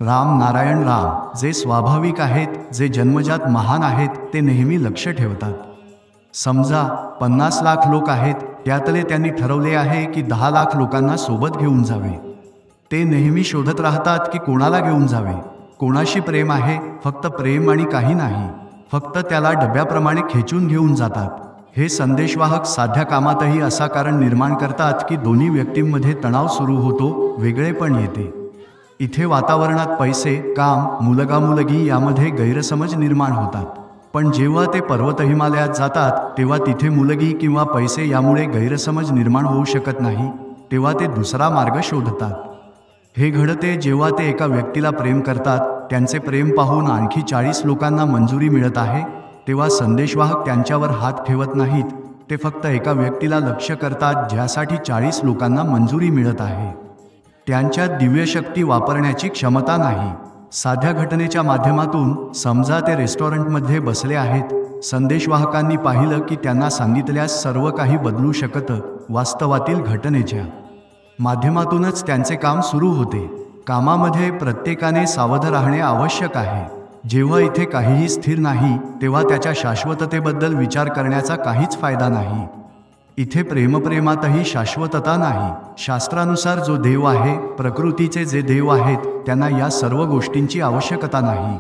राम नारायण राम, जे स्वाभाविक आहेत, जे जन्मजात महान आहेत, ते नेहमी लक्ष ठेवतात. समजा 50 लाख लोक आहेत, त्यातले त्यांनी ठरवले आहे की 10 लाख लोकांना सोबत घेऊन जावे. ते नेहमी शोधत राहतात की कोणाला घेऊन जावे. कोणाशी प्रेम आहे, फक्त प्रेम आणि काही नाही, फक्त त्याला डब्याप्रमाणे खेचून घेऊन जातात. हे संदेशवाहक साध्या कामातही असा कारण निर्माण करतात की दोन्ही व्यक्तींमध्ये तणाव सुरू होतो, वेगळेपण येते. इथे वातावरणात पैसे, काम, मुलगा मुलगी यामध्ये गैरसमज निर्माण होतात. पण जेव्हा ते पर्वत हिमालयात जातात तेव्हा तिथे मुलगी किंवा पैसे यामुळे गैरसमज निर्माण होऊ शकत नाही, तेव्हा ते दुसरा मार्ग शोधतात. हे घडते जेव्हा ते एका व्यक्तीला प्रेम करतात, त्यांचे प्रेम पाहून आणखी 40 लोकांना मंजुरी मिळत आहे, तेव्हा संदेशवाहक त्यांच्यावर हात ठेवत नाहीत, ते फक्त एका व्यक्तीला लक्ष्य करतात ज्यासाठी 40 लोकांना मंजुरी मिळत आहे. त्यांच्यात दिव्यशक्ती वापरण्याची क्षमता नाही. साध्या घटनेच्या माध्यमातून समजा ते रेस्टॉरंटमध्ये बसले आहेत, संदेशवाहकांनी पाहिलं की त्यांना सांगितल्यास सर्व काही बदलू शकतं. वास्तवातील घटनेच्या माध्यमातूनच त्यांचे काम सुरू होते. कामामध्ये प्रत्येकाने सावध राहणे आवश्यक आहे. जेव्हा इथे काहीही स्थिर नाही, तेव्हा त्याच्या शाश्वततेबद्दल विचार करण्याचा काहीच फायदा नाही. इथे प्रेमातही शाश्वतता नाही. शास्त्रानुसार जो देव आहे, प्रकृतीचे जे देव आहेत, त्यांना या सर्व गोष्टींची आवश्यकता नाही.